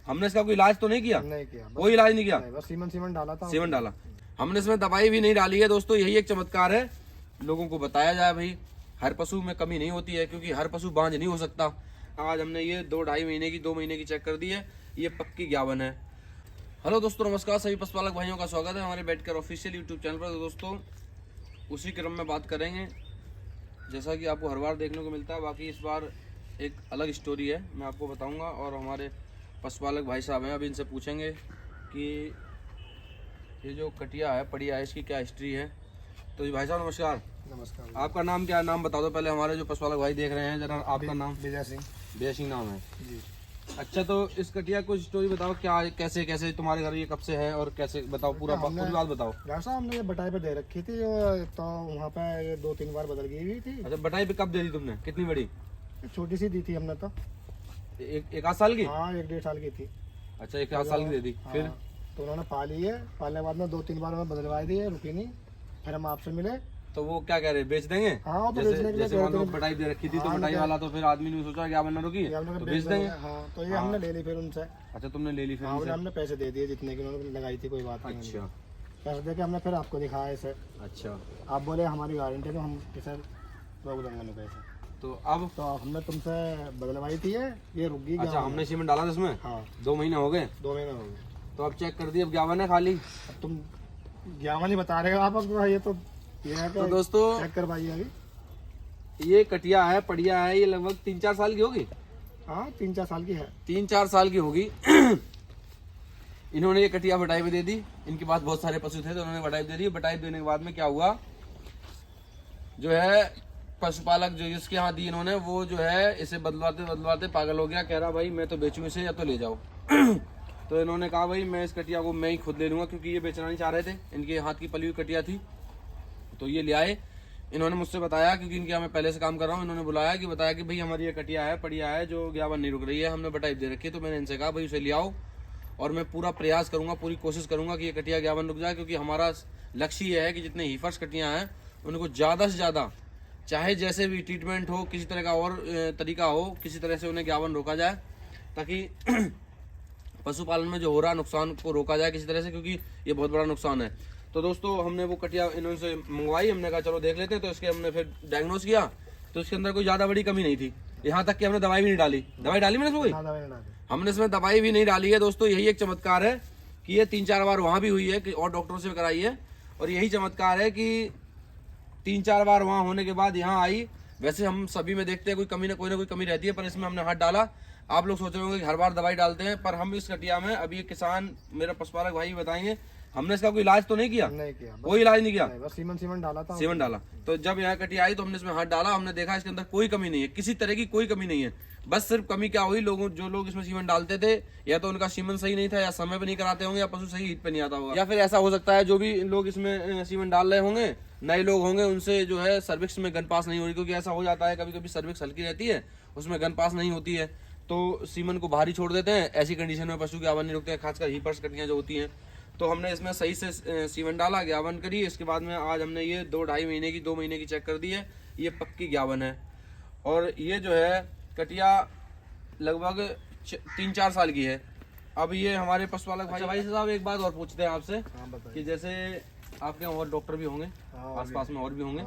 हमने इसका कोई इलाज तो नहीं किया? नहीं किया, कोई इलाज नहीं किया, बस सीमन डाला था। सीमेंट डाला। हमने इसमें दवाई भी नहीं डाली है दोस्तों। यही एक चमत्कार है, लोगों को बताया जाए भाई हर पशु में कमी नहीं होती है, क्योंकि हर पशु बांझ नहीं हो सकता। आज हमने ये 2-2.5 महीने की 2 महीने की चेक कर दी है, ये पक्की 51 है। हेलो दोस्तों, नमस्कार। सभी पशुपालक भाइयों का स्वागत है हमारे बैठकर ऑफिशियल यूट्यूब चैनल पर। तो दोस्तों उसी क्रम में बात करेंगे जैसा कि आपको हर बार देखने को मिलता है। बाकी इस बार एक अलग स्टोरी है, मैं आपको बताऊंगा। और हमारे पशुपालक भाई साहब हैं, अभी इनसे पूछेंगे कि ये जो कटिया है पड़िया है इसकी क्या हिस्ट्री है। तो जी भाई साहब नमस्कार। नमस्कार। आपका नाम क्या है? नाम बता दो पहले, हमारे जो पशुपालक भाई देख रहे हैं जरा। आपका नाम? विजय सिंह। विजय सिंह नाम है जी। अच्छा, तो इस कटिया कुछ स्टोरी बताओ, क्या कैसे कैसे तुम्हारे घर ये कब से है और कैसे बताओ, पूरी बात बताओ। डॉक्टर साहब हमने ये बटाई पे दे रखी थी और तो वहाँ पे ये 2-3 बार बदल गई हुई थी। अच्छा, बटाई पे कब दे दी तुमने? कितनी बड़ी? छोटी सी दी थी हमने तो। एक आध साल की? हाँ, 1-1.5 साल की थी। अच्छा, 1 साल की दे दी। फिर तो उन्होंने पाली है, पालने के बाद में 2-3 बार उन्होंने बदलवाई दी है, रुकी नहीं। फिर हम आपसे मिले तो वो क्या कह रहे हैं, बेच देंगे? हाँ, वो तो जैसे बेचने के लिए जैसे मान लो बटाई दे रखी थी तो बटाई वाला तो फिर आदमी ने सोचा क्या बनना रुकी तो बेच देंगे। हाँ, तो ये हमने ले ली फिर उनसे। अच्छा, तुमने ले ली फिर हाँ, उनसे? हमने पैसे दे दिए जितने की उन्होंने लगाई थी, कोई बात नहीं। अच्छा पैसे दे के हमने फिर आपको दिखाया इसे। अच्छा, आप बोले हमारी गारंटी तो हम इसे रोक देंगे नहीं पैसे। तो अब तो हमने तुमसे बदलवाई थी ये रुक गई। अच्छा, हमने सीमेंट डाला था इसमें। हाँ, 2 महीने हो गए। 2 महीने हो गए। तो अब चेक कर दी, अब 51 है खाली। अब तुम 51 ही बता रहे हो आप, अब ये तो ये है तो दोस्तों चेक करवाइए अभी। ये कटिया है पड़िया है, ये लगभग 3-4 साल की होगी। हाँ, 3-4 साल की है। 3-4 साल की होगी। इन्होंने ये कटिया बटाई पे दे दी। इनके पास बहुत सारे पशु थे तो उन्होंने बटाई दे दी। बटाई देने के बाद में क्या हुआ, जो है पशुपालक जो इसके यहाँ दी इन्होंने, वो जो है इसे बदलवाते बदलवाते पागल हो गया। कह रहा भाई मैं तो बेचूं इसे या तो ले जाओ। तो इन्होंने कहा भाई मैं इस कटिया को मैं ही खुद ले लूंगा, क्योंकि ये बेचना नहीं चाह रहे थे। इनके हाथ की पली हुई कटिया थी तो ये ले आए। इन्होंने मुझसे बताया, क्योंकि इनके यहाँ मैं पहले से काम कर रहा हूँ, इन्होंने बुलाया कि बताया कि भाई हमारी ये कटिया है पड़िया है जो 51 नहीं रुक रही है, हमने बटाई दे रखी है। तो मैंने इनसे कहा भाई उसे ले आओ और मैं पूरा प्रयास करूंगा, पूरी कोशिश करूंगा कि ये कटिया 51 रुक जाए, क्योंकि हमारा लक्ष्य ये है कि जितने हीफर्स कटियाँ हैं उनको ज़्यादा से ज़्यादा, चाहे जैसे भी ट्रीटमेंट हो, किसी तरह का और तरीका हो, किसी तरह से उन्हें 51 रोका जाए, ताकि पशुपालन में जो हो रहा नुकसान को रोका जाए किसी तरह से, क्योंकि ये बहुत बड़ा नुकसान है। तो दोस्तों हमने वो कटिया इन्होंने से मंगवाई। हमने कहा चलो देख लेते हैं। तो इसके हमने फिर डायग्नोस किया तो इसके अंदर कोई ज़्यादा बड़ी कमी नहीं थी। यहाँ तक कि हमने दवाई भी नहीं डाली। दवाई डाली मैंने इसमें कोई? हमने इसमें दवाई भी नहीं डाली है दोस्तों। यही एक चमत्कार है कि ये 3-4 बार वहाँ भी हुई है कि और डॉक्टरों से कराई है, और यही चमत्कार है कि 3-4 बार वहाँ होने के बाद यहाँ आई। वैसे हम सभी में देखते हैं कोई ना कोई कमी रहती है, पर इसमें हमने हाथ डाला। आप लोग सोच रहे होंगे कि हर बार दवाई डालते हैं, पर हम इस कटिया में, अभी किसान मेरा पशुपालक भाई बताएंगे, हमने इसका कोई इलाज तो नहीं किया? नहीं किया, कोई इलाज नहीं किया, बस सीमन डाला था। सीमेंट डाला। तो जब यहाँ कटिया आई तो हमने इसमें हाथ डाला, हमने देखा इसके अंदर कोई कमी नहीं है, किसी तरह की कोई कमी नहीं है। बस सिर्फ कमी क्या हुई, जो लोग इसमें सीमेंट डालते थे, या तो उनका सीमेंट सही नहीं था, या समय पे नहीं कराते होंगे, या पशु सही हीट पे नहीं आता होगा, या फिर ऐसा हो सकता है जो भी लोग इसमें सीमेंट डाल रहे होंगे, नए लोग होंगे, उनसे जो है सर्विक्स में गन पास नहीं हो रही। क्योंकि ऐसा हो जाता है कभी कभी सर्विक्स हल्की रहती है, उसमें गन पास नहीं होती है, तो सीमन को भारी छोड़ देते हैं। ऐसी कंडीशन में पशु 51 नहीं रुकते हैं, खासकर हीपर्स कटियाँ जो होती हैं। तो हमने इसमें सही से सीमेंट डाला, 51 करी। इसके बाद में आज हमने ये 2-2.5 महीने की 2 महीने की चेक कर दी है, ये पक्की 51 है। और ये जो है कटिया लगभग 3-4 साल की है। अब ये हमारे पशुपालक भाई साहब एक बात और पूछते हैं आपसे कि जैसे आपके और डॉक्टर भी होंगे आसपास में, और भी होंगे,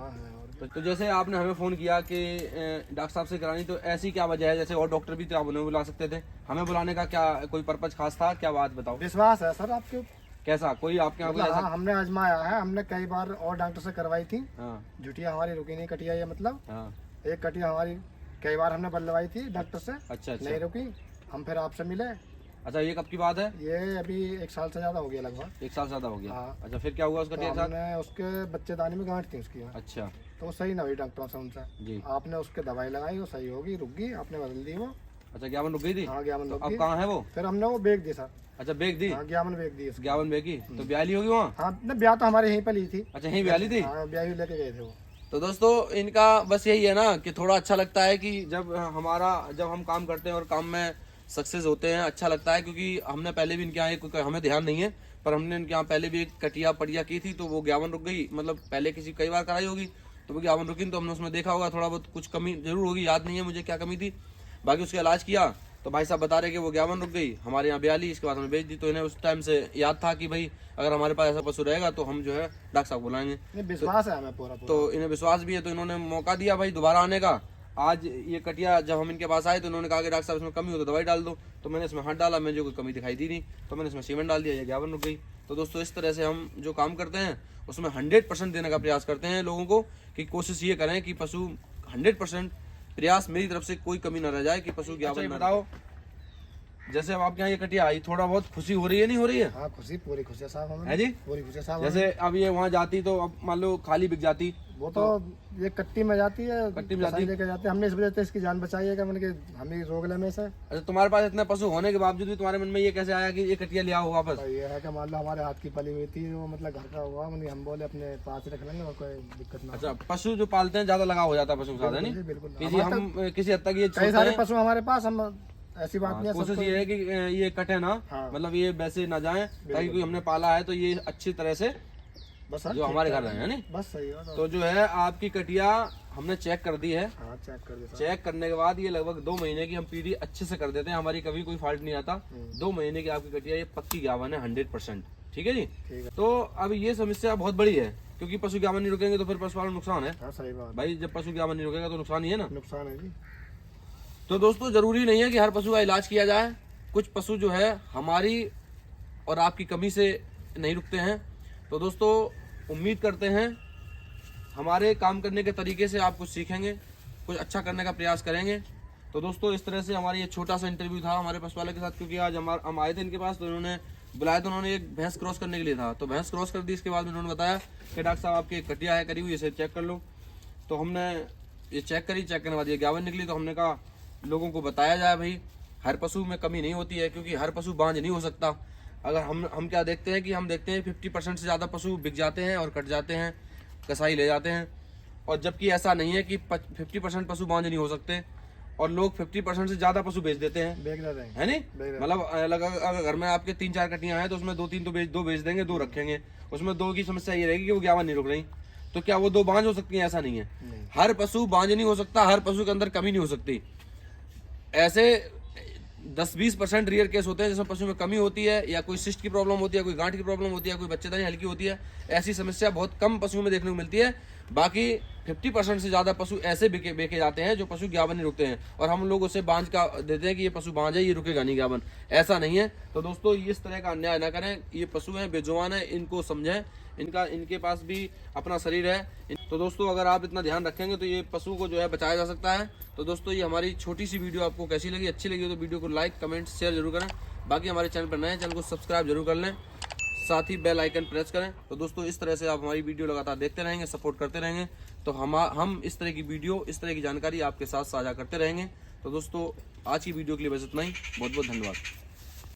तो जैसे आपने हमें फ़ोन किया कि डॉक्टर साहब से करानी, तो ऐसी क्या वजह है? जैसे और डॉक्टर भी थे, आप उन्हें बुला सकते थे, हमें बुलाने का क्या कोई पर्पज खास था? क्या बात बताओ। विश्वास है सर आपके? कैसा कोई आपके यहाँ मतलब हाँ, हमने आजमाया है, हमने कई बार और डॉक्टर से करवाई थी। हाँ, जुटिया हमारी रुकी नहीं कटिया, ये मतलब हाँ, एक कटिया हमारी कई बार हमने बदलवाई थी डॉक्टर से। अच्छा अच्छा, नहीं रुकी, हम फिर आपसे मिले। अच्छा, ये कब की बात है? ये अभी 1 साल से ज्यादा हो गया, लगभग 1 साल से ज्यादा हो गया। हाँ। अच्छा, फिर क्या हुआ उसका? तो हमने उसके बच्चेदानी में गांठ थी उसकी। अच्छा तो वो सही ना हुई डॉक्टरों से, उनसे जी। आपने उसके दवाई लगाई, वो सही होगी, रुक गई, आपने बदल दी वो। अच्छा, 51 रुक गई थी? हाँ, 51 तो रुक अब गई। कहाँ है वो? फिर हमने वो बेच दी सर। अच्छा, बेच दी? हाँ, 51 बेच दी उसकी। 51 बेची तो ब्याली होगी वहाँ? हाँ, ना ब्याह तो हमारे यहीं पर ली थी। अच्छा, यहीं ब्याली थी? हाँ, ब्याह ही लेके गए थे वो। तो दोस्तों इनका बस यही है ना कि थोड़ा अच्छा लगता है कि जब हम काम करते हैं और काम में सक्सेस होते हैं, अच्छा लगता है। क्योंकि हमने पहले भी इनके यहाँ हमें ध्यान नहीं है, पर हमने इनके यहाँ पहले भी एक कटिया पड़िया की थी, तो वो 51 रुक गई। मतलब पहले कई बार कराई होगी, तो वो 51 रुकी, तो हमने उसमें देखा होगा थोड़ा बहुत कुछ कमी जरूर होगी, याद नहीं है मुझे क्या कमी थी। बाकी उसका इलाज किया तो भाई साहब बता रहे कि वो 51 रुक गई, हमारे यहाँ 42, इसके बाद हमने बेच दी। तो इन्हें उस टाइम से याद था कि भाई अगर हमारे पास ऐसा पशु रहेगा तो हम जो है डॉक्टर साहब बुलाएंगे। नहीं, विश्वास है हमें पूरा। तो इन्हें विश्वास भी है, तो इन्होंने मौका दिया भाई दोबारा आने का। आज ये कटिया जब हम इनके पास आए तो इन्होंने कहा कि डॉक्टर साहब इसमें कमी हो तो दवाई डाल दो। तो मैंने इसमें हाथ डाला, मुझे कोई कमी दिखाई दी नहीं, तो मैंने इसमें सीमेंट डाल दिया, ये 51 रुक गई। तो दोस्तों इस तरह से हम जो काम करते हैं उसमें 100% देने का प्रयास करते हैं लोगों को, कि कोशिश ये करें कि पशु 100% प्रयास मेरी तरफ से कोई कमी ना रह जाए कि पशु 51 बताओ। जैसे अब आपके यहाँ ये कटिया आई, थोड़ा बहुत खुशी हो रही है नहीं हो रही है? हाँ, खुशी, पूरी खुशी साहब हमें। है जी, पूरी खुशी साहब। जैसे अब ये वहाँ जाती तो अब मान लो खाली बिक जाती, वो तो ये कट्टी में जाती है, कट्टी में जाती लेके जाते हैं। हमने इस वजह से इसकी जान बचाई है कि मैंने कि हमें रोक ले में से। अच्छा, तुम्हारे पास इतने पशु होने के बावजूद भी तुम्हारे मन में ये कैसे आया कि ये कटिया ले आओ वापस? ये है कि मान लो हमारे हाथ की पली हुई थी, वो मतलब घर का हुआ, मतलब हम बोले अपने पास रख लेंगे और कोई दिक्कत ना हो। अच्छा, पशु जो पालते हैं ज्यादा लगाव हो जाता है पशु के साथ, है नहीं? जी, बिल्कुल। किसी हम किसी हद तक ये कई सारे पशु हमारे पास, हम ऐसी बात नहीं है। कोशिश ये है कि ये कटे ना, हाँ। मतलब ये वैसे ना जाए, ताकि कोई हमने पाला है तो ये अच्छी तरह से बस जो हमारे घर रहे हैं नहीं। बस सही है। तो जो है आपकी कटिया हमने चेक कर दी है। हाँ, चेक कर देता। चेक करने के बाद ये लगभग 2 महीने की हम पीढ़ी अच्छे से कर देते हैं, हमारी कभी कोई फॉल्ट नहीं आता। 2 महीने की आपकी कटिया ये पक्की 51 है 100%। ठीक है जी। ठीक है। तो अब ये समस्या बहुत बड़ी है, क्योंकि पशु 51 नहीं रुकेंगे तो फिर पशुपालन नुकसान है हाँ, सही बात। भाई। जब पशु 51 नहीं रुकेगा तो नुकसान ही है ना। नुकसान है जी। तो दोस्तों जरूरी नहीं है कि हर पशु का इलाज किया जाए। कुछ पशु जो है हमारी और आपकी कमी से नहीं रुकते हैं। तो दोस्तों उम्मीद करते हैं हमारे काम करने के तरीके से आप कुछ सीखेंगे, कुछ अच्छा करने का प्रयास करेंगे। तो दोस्तों इस तरह से हमारा ये छोटा सा इंटरव्यू था हमारे पशुपालक के साथ, क्योंकि आज हम आए थे इनके पास, तो इन्होंने बुलाया, तो उन्होंने एक भैंस क्रॉस करने के लिए था। तो भैंस क्रॉस कर दी, इसके बाद उन्होंने बताया कि डॉक्टर साहब आपकी कटिया है करी हुई, इसे चेक कर लो। तो हमने ये चेक करी, चेक करने के बाद ये 51 निकली। तो हमने कहा लोगों को बताया जाए भाई हर पशु में कमी नहीं होती है, क्योंकि हर पशु बांझ नहीं हो सकता। अगर हम क्या देखते हैं कि हम देखते हैं 50% से ज़्यादा पशु बिक जाते हैं और कट जाते हैं, कसाई ले जाते हैं। और जबकि ऐसा नहीं है कि 50% पशु बांझ नहीं हो सकते, और लोग 50% से ज़्यादा पशु बेच देते हैं, बेच देते हैं, है नहीं? मतलब अगर घर में आपके 3-4 कटियां हैं तो उसमें 2-3 तो दो बेच देंगे, 2 रखेंगे। उसमें 2 की समस्या ये रहेगी कि वो 51 नहीं रुक रही, तो क्या वो 2 बांझ हो सकती हैं? ऐसा नहीं है। हर पशु बांझ नहीं हो सकता, हर पशु के अंदर कमी नहीं हो सकती। ऐसे 10-20% रेयर केस होते हैं जिसमें पशु में कमी होती है, या कोई सिस्ट की प्रॉब्लम होती है, कोई गांठ की प्रॉब्लम होती है, कोई बच्चेदानी हल्की होती है। ऐसी समस्या बहुत कम पशुओं में देखने को मिलती है। बाकी 50% से ज़्यादा पशु ऐसे बेचे जाते हैं जो पशु 51 नहीं रुकते हैं, और हम लोग उसे बांझ का देते हैं कि ये पशु बांझ है, ये रुकेगा नहीं 51। ऐसा नहीं है। तो दोस्तों इस तरह का अन्याय ना करें। ये पशु हैं, बेजुबान है, इनको समझें, इनके पास भी अपना शरीर है। तो दोस्तों अगर आप इतना ध्यान रखेंगे तो ये पशु को जो है बचाया जा सकता है। तो दोस्तों ये हमारी छोटी सी वीडियो आपको कैसी लगी? अच्छी लगी तो वीडियो को लाइक, कमेंट, शेयर जरूर करें। बाकी हमारे चैनल पर नए हैं, चैनल को सब्सक्राइब जरूर कर लें, साथ ही बेल आइकन प्रेस करें। तो दोस्तों इस तरह से आप हमारी वीडियो लगातार देखते रहेंगे, सपोर्ट करते रहेंगे, तो हम इस तरह की वीडियो, इस तरह की जानकारी आपके साथ साझा करते रहेंगे। तो दोस्तों आज की वीडियो के लिए बस इतना ही। बहुत बहुत धन्यवाद।